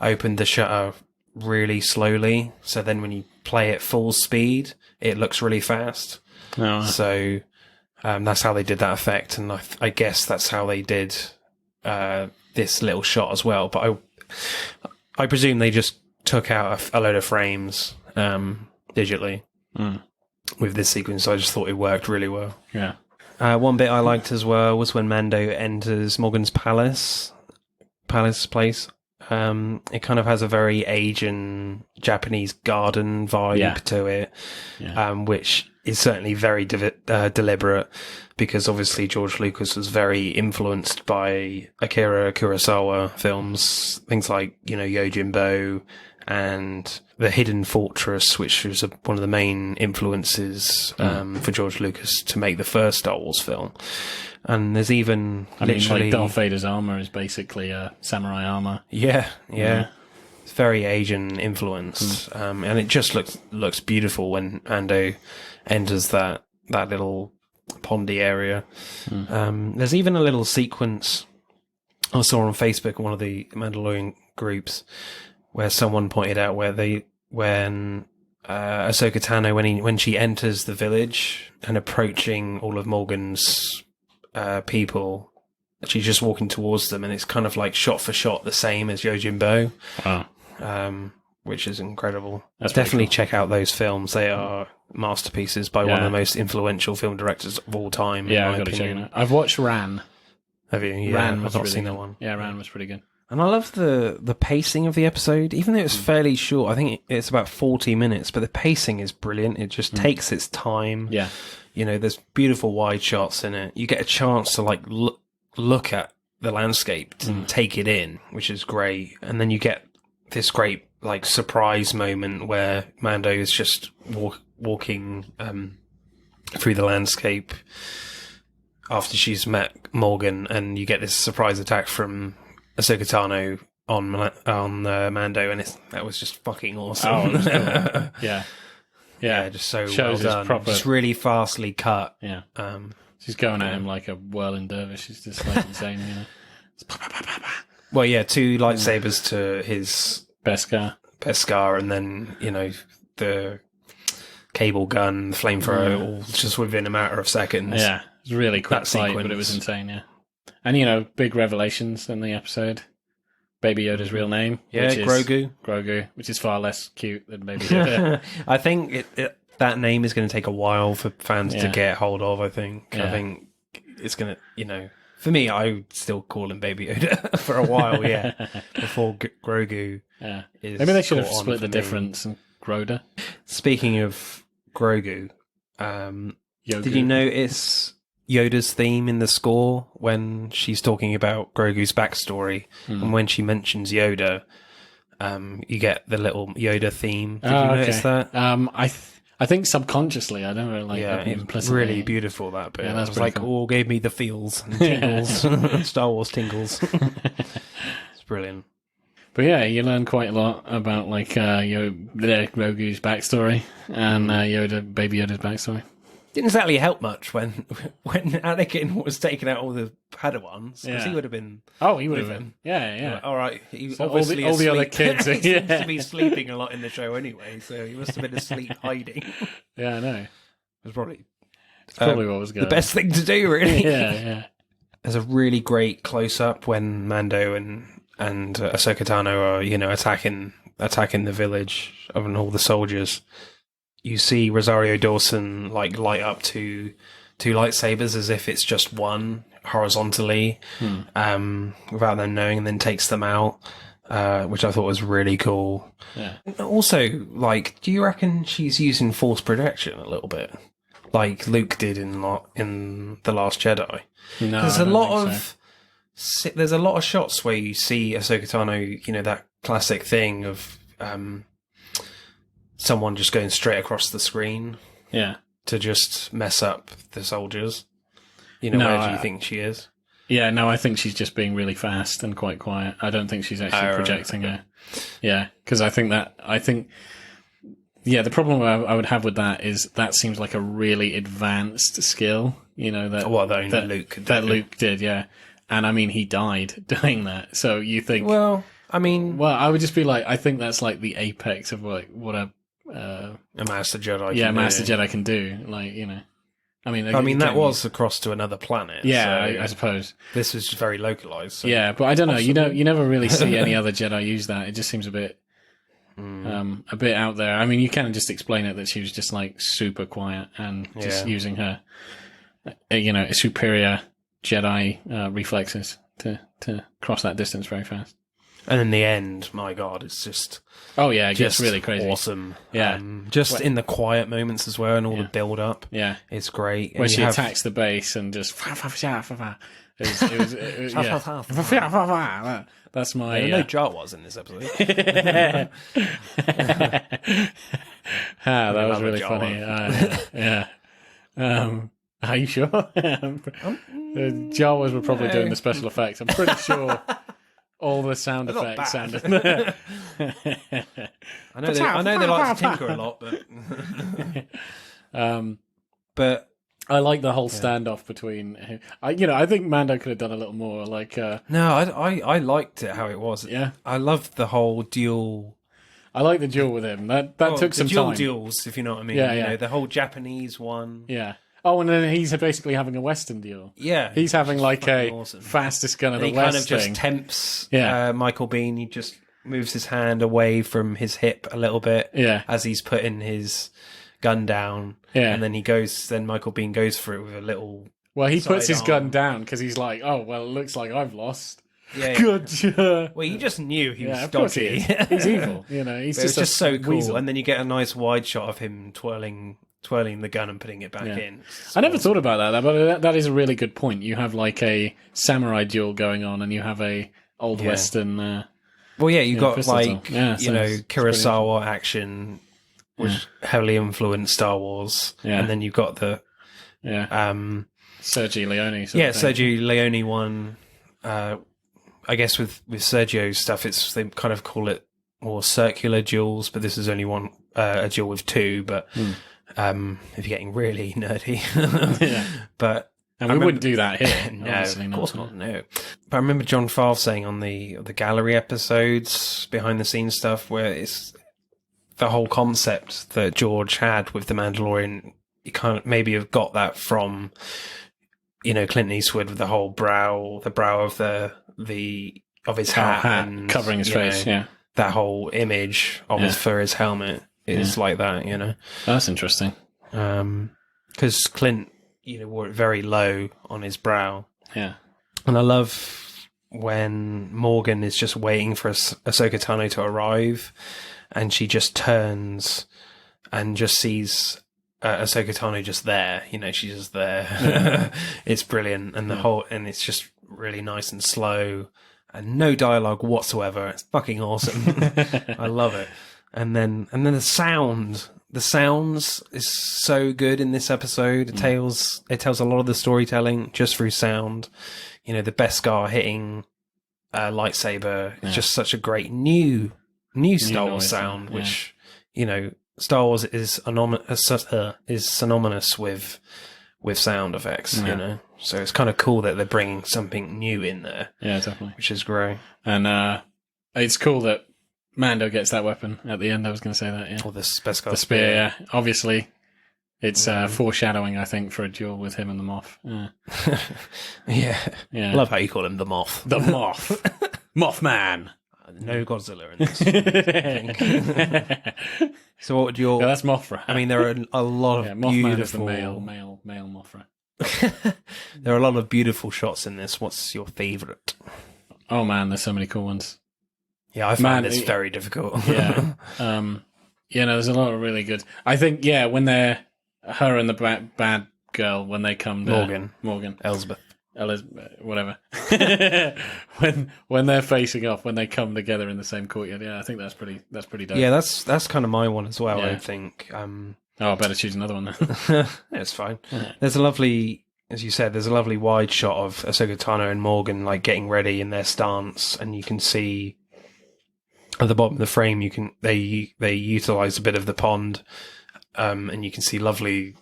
opened the shutter really slowly. So then when you play it full speed, it looks really fast. Oh. So that's how they did that effect, and I guess that's how they did this little shot as well. But I presume they just took out a load of frames digitally with this sequence. So I just thought it worked really well. Yeah. One bit I liked as well was when Mando enters Morgan's palace place. It kind of has a very Asian Japanese garden vibe to it, which is certainly very deliberate, because obviously George Lucas was very influenced by Akira Kurosawa films, things like, Yojimbo and The Hidden Fortress, which was one of the main influences for George Lucas to make the first Star Wars film. And there's even like Darth Vader's armor is basically samurai armor. Yeah. It's very Asian influenced, and it just looks beautiful when Mando enters that little pondy area. There's even a little sequence I saw on Facebook in one of the Mandalorian groups where someone pointed out when Ahsoka Tano, when she enters the village and approaching all of Morgan's people, she's just walking towards them, and it's kind of like shot for shot the same as Yojimbo. Wow. Which is incredible. That's definitely cool. Check out those films. They are masterpieces by one of the most influential film directors of all time. Yeah, I've got to check it out. I've watched Ran. Have you? Yeah, Ran I've not really seen good. that one. Yeah, Ran was pretty good. And I love the pacing of the episode, even though it's fairly short. I think it's about 40 minutes, but the pacing is brilliant. It just takes its time. Yeah. There's beautiful wide shots in it. You get a chance to like look at the landscape and take it in, which is great. And then you get this great like surprise moment where Mando is just walking through the landscape after she's met Morgan, and you get this surprise attack from Ahsoka Tano on Mando, and that was just fucking awesome. Oh, it was cool. Yeah, just so shows well done. proper. Just really fastly cut. Yeah, she's going at him like a whirling dervish. She's just like insane, Well, yeah, 2 lightsabers to his Beskar, and then the cable gun, the flamethrower, all just within a matter of seconds. Yeah, it was a really quick fight, but it was insane. Yeah, and big revelations in the episode. Baby Yoda's real name, which is Grogu, which is far less cute than Baby Yoda. I think that name is going to take a while for fans to get hold of. I think it's going to, for me, I would still call him Baby Yoda for a while. Before Grogu. Yeah, is maybe they should have split the difference and Groda. Speaking of Grogu, did you notice Yoda's theme in the score when she's talking about Grogu's backstory, and when she mentions Yoda, you get the little Yoda theme. Did you notice that? I think subconsciously, I don't really it's really beautiful, that bit. Yeah, that's it was like, cool. gave me the feels and tingles, Star Wars tingles. It's brilliant. But yeah, you learn quite a lot about like Grogu's backstory and Baby Yoda's backstory. Didn't exactly help much when Anakin was taking out all the Padawans, because he would have been. Oh, he would have been. Yeah. All right, he So obviously all the other asleep. kids, He seems to be sleeping a lot in the show anyway, so he must have been asleep hiding. Yeah, I know. It was probably It's probably what was going the best thing to do, really. Yeah. there's a really great close up when Mando and Ahsoka Tano are, you know, attacking the village and all the soldiers. You see Rosario Dawson like light up two lightsabers as if it's just one horizontally, without them knowing, and then takes them out, which I thought was really cool. Yeah. Also, like, do you reckon she's using force projection a little bit, like Luke did in The Last Jedi? No, There's there's a lot of shots where you see Ahsoka Tano, you know, that classic thing of someone just going straight across the screen. Yeah. To just mess up the soldiers. You know, where do you think she is? Yeah, no, I think she's just being really fast and quite quiet. I don't think she's actually projecting her. Yeah, because I think the problem I would have with that is that seems like a really advanced skill, you know, that Luke could do. That Luke did, yeah. And I mean, he died doing that. So you think... Well, I would just be like, I think that's like the apex of like what a Master Jedi Master Jedi can do. Like, you know... I mean, that was across to another planet. Yeah, so I suppose. This was very localized. So yeah, but I don't know. You never really see any other Jedi use that. It just seems a bit out there. I mean, you can just explain it that she was just like super quiet and just using her, superior Jedi reflexes to cross that distance very fast. And in the end, my God, it's just... Oh, yeah, it gets really crazy. Awesome. Yeah. In the quiet moments as well and all the build-up. Yeah. It's great. When she attacks the base and just... That's my... No Jawas in this episode. That was really funny. Yeah. Are you sure? The Jawas were probably doing the special effects. I'm pretty sure... All the sound effects sounded. I know they like to tinker a lot, but I like the whole standoff between. I think Mando could have done a little more. Like, no, I liked it how it was. Yeah, I loved the whole duel. I like the duel with him. That took some time. Duels, if you know what I mean. Yeah, you know, the whole Japanese one. Yeah. Oh, and then he's basically having a Western deal. Yeah. He's having like a awesome. fastest gun of the West. He kind of just tempts Michael Biehn. He just moves his hand away from his hip a little bit as he's putting his gun down. Yeah. And then Michael Biehn goes for it with a little... Well, he puts his gun down because he's like, oh, well, it looks like I've lost. Yeah. Good. Well, you just knew he was of dodgy. He is. He's evil. You know, he's just so cool. Weasel. And then you get a nice wide shot of him twirling the gun and putting it back in. I never thought about that, but that is a really good point. You have like a samurai duel going on, and you have a old Western. Well, yeah, you've got like so Kurosawa action, which heavily influenced Star Wars, and then you've got the Sergio Leone. Sergio Leone one. I guess with Sergio's stuff, they kind of call it more circular duels, but this is only one a duel with two, but. If you're getting really nerdy, but we wouldn't do that here. No, of course not. No, but I remember John Favre saying on the gallery episodes, behind the scenes stuff, where it's the whole concept that George had with the Mandalorian. You kind of maybe have got that from, Clint Eastwood with the whole the brow of of his hat and covering his face. That whole image of his for his helmet. Is like that, That's interesting. Because Clint, wore it very low on his brow. Yeah. And I love when Morgan is just waiting for Ahsoka Tano to arrive, and she just turns and just sees Ahsoka Tano just there. She's just there. Yeah. It's brilliant, and and it's just really nice and slow, and no dialogue whatsoever. It's fucking awesome. I love it. And then the sounds is so good in this episode. It tells a lot of the storytelling just through sound. The Beskar hitting a lightsaber is just such a great new Star Wars sound, which Star Wars is synonymous with sound effects. So it's kind of cool that they're bringing something new in there. Yeah, definitely, which is great. And it's cool that Mando gets that weapon at the end. I was going to say that, Or the Beskar spear, yeah. Obviously, It's foreshadowing, I think, for a duel with him and the Moth. Yeah. Yeah. Love how you call him the Moth. The Moth. Mothman. No Godzilla in this. I think. So what would your... Yeah, that's Mothra. I mean, there are a lot of Mothman is the beautiful... male Mothra. There are a lot of beautiful shots in this. What's your favourite? Oh, man, there's so many cool ones. Yeah, I find this very difficult. Yeah. There's a lot of really good... I think, when they're... Her and the bad girl, when they come to... Morgan. Elizabeth, whatever. when they're facing off, when they come together in the same courtyard, I think that's pretty dope. Yeah, that's kind of my one as well. I think. I better choose another one then. It's fine. There's a lovely, as you said, there's a lovely wide shot of Ahsoka Tano and Morgan like getting ready in their stance, and you can see at the bottom of the frame they utilize a bit of the pond, and you can see lovely.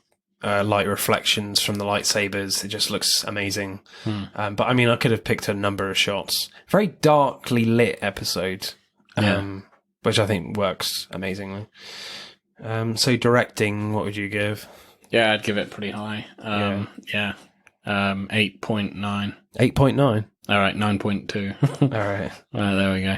Light reflections from the lightsabers. It just looks amazing. But I mean, I could have picked a number of shots. Very darkly lit episode, which I think works amazingly. So directing, what would you give? Yeah, I'd give it pretty high. 8.9. 8.9? All right, 9.2. All right. There we go.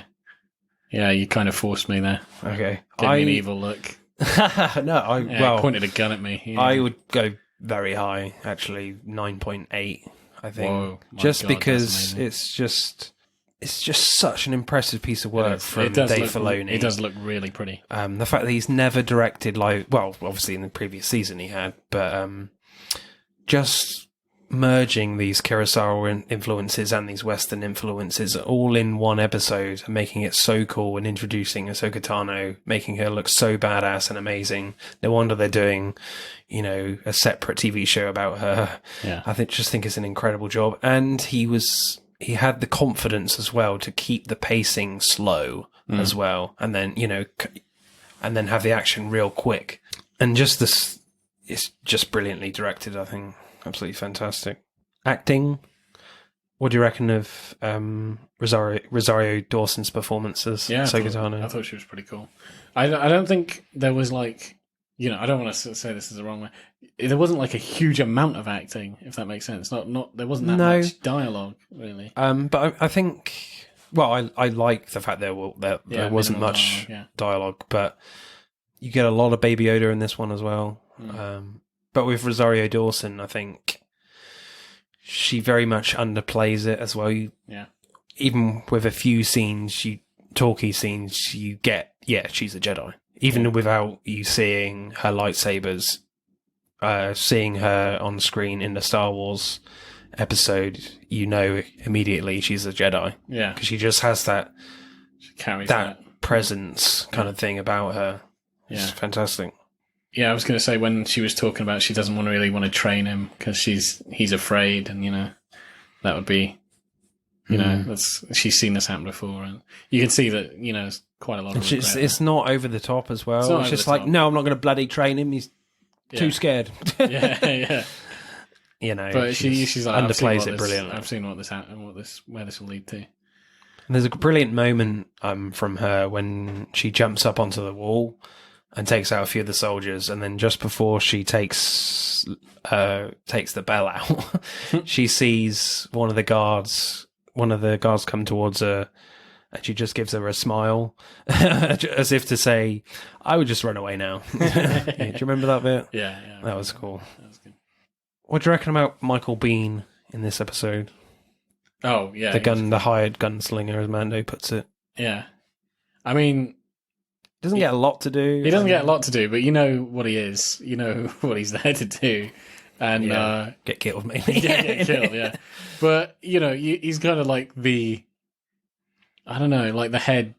Yeah, you kind of forced me there. Okay. Gave me an evil look. No, pointed a gun at me. Yeah. I would go very high, actually, 9.8. I think, Whoa, just because it's just such an impressive piece of work from Dave Filoni. It does look really pretty. The fact that he's never directed obviously in the previous season he had, but just merging these Kurosawa influences and these Western influences all in one episode and making it so cool and introducing Ahsoka Tano, making her look so badass and amazing. No wonder they're doing, a separate TV show about her. Yeah. I think it's an incredible job. And he had the confidence as well to keep the pacing slow as well. And then, and then have the action real quick. And just this, it's just brilliantly directed, I think. Absolutely fantastic. Acting, what do you reckon of Rosario Dawson's performances? Yeah, I thought she was pretty cool. I don't think there was I don't want to say this is the wrong way. There wasn't a huge amount of acting, if that makes sense. Not there wasn't that much dialogue really. But I think, I like the fact there wasn't much dialogue, but you get a lot of Baby Yoda in this one as well. But with Rosario Dawson, I think she very much underplays it as well. Even with a few talky scenes, you get, she's a Jedi. Even without you seeing her lightsabers, seeing her on screen in the Star Wars episode, immediately she's a Jedi. Yeah. Because she just has that presence kind of thing about her. Yeah. It's fantastic. Yeah, I was going to say when she was talking about she doesn't really want to train him because he's afraid, and that would be, she's seen this happen before, and you can see that it's quite a lot of. It's not over the top as well. It's just no, I'm not going to bloody train him. He's too scared. Yeah. But she's like underplays it brilliantly. I've seen where this will lead to. And there's a brilliant moment from her when she jumps up onto the wall and takes out a few of the soldiers, and then just before she takes the bell out, she sees one of the guards come towards her, and she just gives her a smile, as if to say, "I would just run away now." Do you remember that bit? Yeah. That was cool. That was good. What do you reckon about Michael Biehn in this episode? Oh yeah, the hired gunslinger, as Mando puts it. Yeah, I mean. Doesn't get a lot to do. He doesn't get a lot to do, but you know what he is. You know what he's there to do. And get killed, maybe. Get killed, yeah. But, he's kind of like the... I don't know, like the head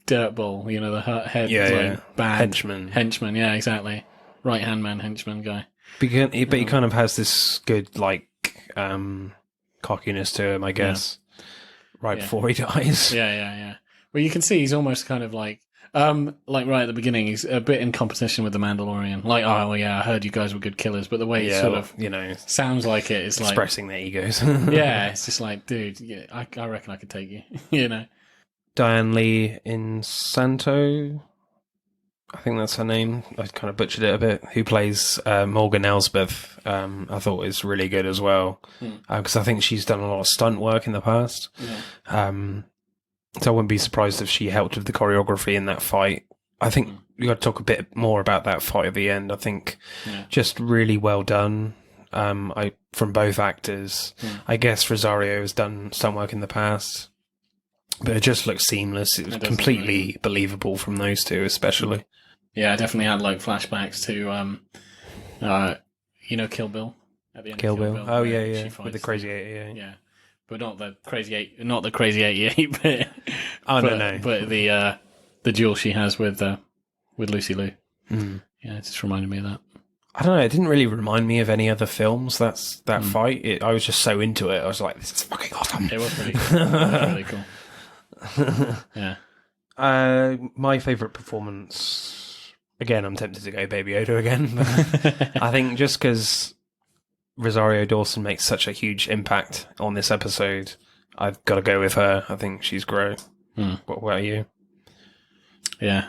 dirtball, the head bad... Henchman, yeah, exactly. Right-hand man, henchman guy. But he kind of has this good, cockiness to him, I guess, before he dies. Yeah. Well, you can see he's almost kind of right at the beginning, he's a bit in competition with the Mandalorian. I heard you guys were good killers, but the way it sort of, sounds like it is expressing their egos. Yeah, it's just dude, I reckon I could take you, Diane Lee in Santo. I think that's her name. I kind of butchered it a bit. Who plays Morgan Elsbeth? I thought is really good as well, because I think she's done a lot of stunt work in the past. So I wouldn't be surprised if she helped with the choreography in that fight. I think we got to talk a bit more about that fight at the end. I think just really well done. From both actors. I guess Rosario has done stunt work in the past, but it just looks seamless. It was completely believable from those two, especially. Yeah, I definitely had like flashbacks to, Kill Bill at the end. Kill of Bill. Oh yeah, she with the crazy 88. Yeah, but not the crazy 88 bit. Oh no. But the duel she has with Lucy Liu. Yeah, it just reminded me of that. I don't know. It didn't really remind me of any other films. That fight. I was just so into it. I was like, "This is fucking awesome." It was pretty cool. Really cool. Yeah. My favorite performance. Again, I'm tempted to go Baby Yoda again. But I think just because Rosario Dawson makes such a huge impact on this episode, I've got to go with her. I think she's great. What about you? Yeah.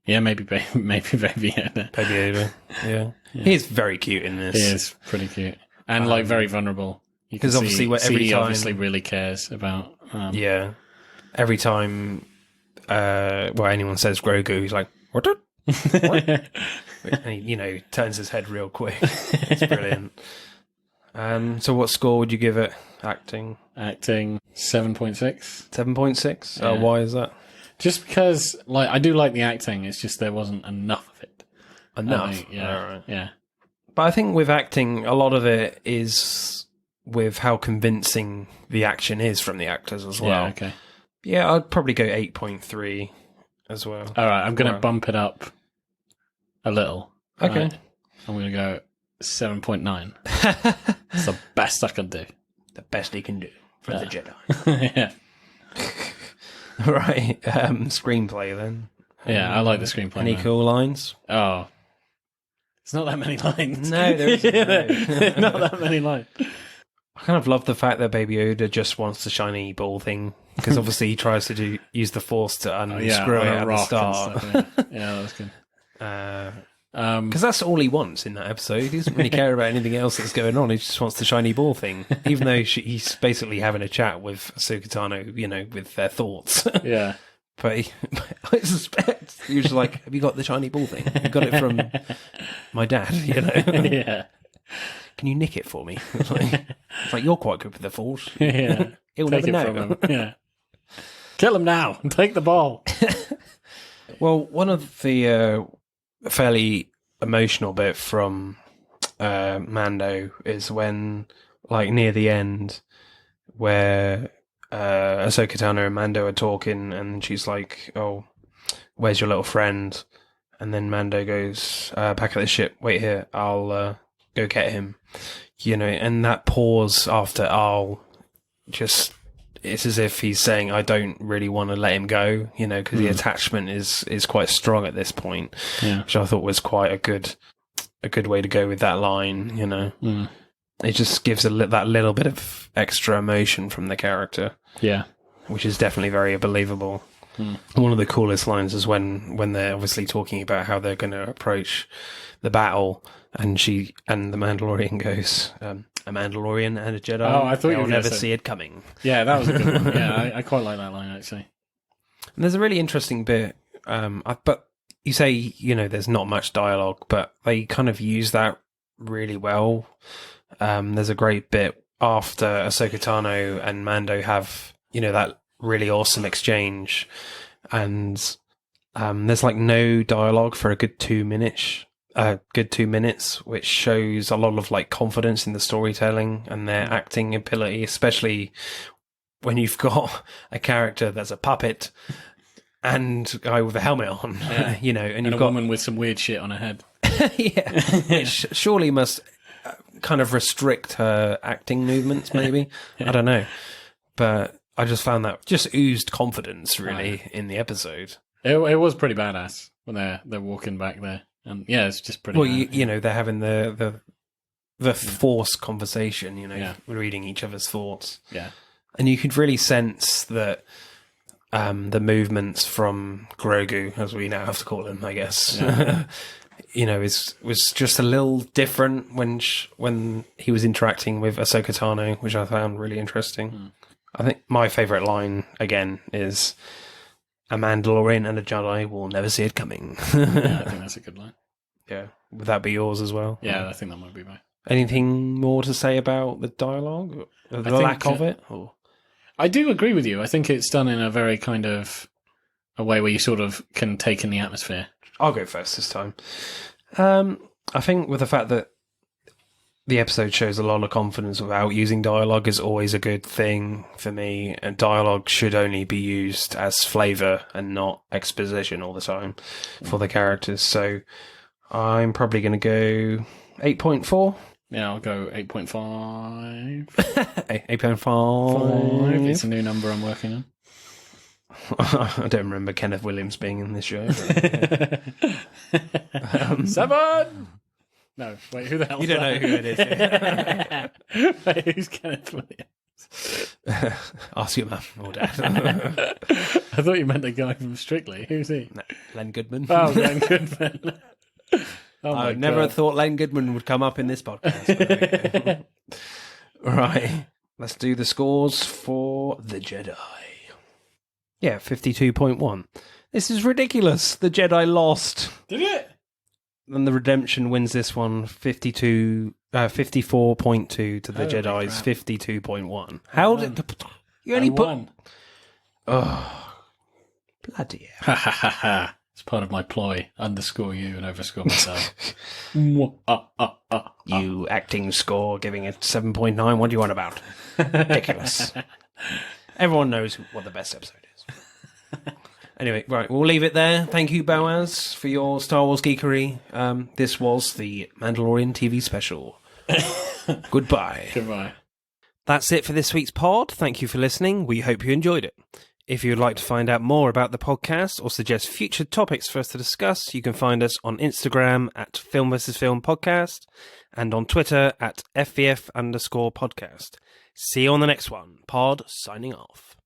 Yeah, maybe Baby Yoda. Baby Yoda. Yeah. He's very cute in this. He is pretty cute. And like very vulnerable. Because obviously he obviously really cares about yeah. Every time anyone says Grogu, he's like, what? What? And he, turns his head real quick. It's brilliant. So what score would you give it? Acting 7.6. 7.6? Yeah. Why is that? Just because, I do like the acting. It's just there wasn't enough of it. Enough? Yeah. All right. Yeah. But I think with acting, a lot of it is with how convincing the action is from the actors as well. Yeah, okay. Yeah, I'd probably go 8.3 as well. All right, I'm going to bump it up a little. Okay. Right? I'm going to go 7.9. It's the best I can do. The best he can do for the Jedi. Yeah. Right. Screenplay then. Yeah, I like the screenplay. Any cool lines? Oh. It's not that many lines. No, there isn't. Not that many lines. I kind of love the fact that Baby Yoda just wants the shiny ball thing, because obviously he tries to use the Force to unscrew it at the start. Yeah, that was good. Because that's all he wants in that episode. He doesn't really care about anything else that's going on. He just wants the shiny ball thing, even though he's basically having a chat with Ahsoka Tano, with their thoughts. Yeah. But I suspect he was like, "Have you got the shiny ball thing? I got it from my dad." Yeah. Can you nick it for me? It's like you're quite good with the Force. Yeah. He'll Take never it know. from him. Yeah. Kill him now and take the ball. Well, one of the fairly emotional bit from Mando is when, near the end, where Ahsoka Tano and Mando are talking, and she's like, "Oh, where's your little friend?" And then Mando goes, "Back at the ship. Wait here. I'll go get him." And that pause after it's as if he's saying, "I don't really want to let him go," because the attachment is quite strong at this point, which I thought was quite a good way to go with that line. It just gives that little bit of extra emotion from the character, which is definitely very believable. One of the coolest lines is when they're obviously talking about how they're going to approach the battle, and the Mandalorian goes, "A Mandalorian and a Jedi. Oh, I thought they'll never see it coming." Yeah, that was a good one. Yeah, I quite like that line actually. And there's a really interesting bit, but you say there's not much dialogue, but they kind of use that really well. There's a great bit after Ahsoka Tano and Mando have that really awesome exchange, and there's no dialogue for a good 2 minutes. Which shows a lot of confidence in the storytelling and their acting ability, especially when you've got a character that's a puppet and a guy with a helmet on, and you've got a woman with some weird shit on her head. Yeah, which surely must kind of restrict her acting movements, maybe. I don't know, but I just found that just oozed confidence really in the episode. It was pretty badass when they're walking back there. And yeah, it's just pretty. Well, they're having the Force conversation. Reading each other's thoughts. Yeah, and you could really sense that the movements from Grogu, as we now have to call him, I guess. Yeah. Was just a little different when he was interacting with Ahsoka Tano, which I found really interesting. I think my favourite line, again, is a Mandalorian and a Jedi will never see it coming. Yeah, I think that's a good line. Yeah. Would that be yours as well? Yeah, I think that might be mine. Anything more to say about the dialogue? The lack of it? Or? I do agree with you. I think it's done in a very kind of a way where you sort of can take in the atmosphere. I'll go first this time. I think with the fact that the episode shows a lot of confidence without using dialogue is always a good thing for me. And dialogue should only be used as flavour and not exposition all the time for the characters. So I'm probably going to go 8.4. Yeah, I'll go 8.5. 8.5. It's a new number I'm working on. I don't remember Kenneth Williams being in this show. 7! No, wait, who the hell? You don't know who it is. Yeah. Wait, who's Kenneth Williams? Ask your mum or dad. I thought you meant the guy from Strictly. Who's he? No, Len Goodman. Oh, Len Goodman. I never thought Len Goodman would come up in this podcast. Right, let's do the scores for The Jedi. Yeah, 52.1. This is ridiculous. The Jedi lost. Did it? And the Redemption wins this one 54.2 to the Jedi's 52.1. How did you only put? Oh, bloody hell. Ha ha ha ha. It's part of my ploy. Underscore you and overscore myself. You acting score giving it 7.9. What do you want about? Ridiculous. Everyone knows what the best episode is. Anyway, right, we'll leave it there. Thank you, Boaz, for your Star Wars geekery. This was the Mandalorian TV special. Goodbye. Goodbye. That's it for this week's pod. Thank you for listening. We hope you enjoyed it. If you would like to find out more about the podcast or suggest future topics for us to discuss, you can find us on Instagram at Film vs. Film Podcast and on Twitter at FVF_podcast. See you on the next one. Pod signing off.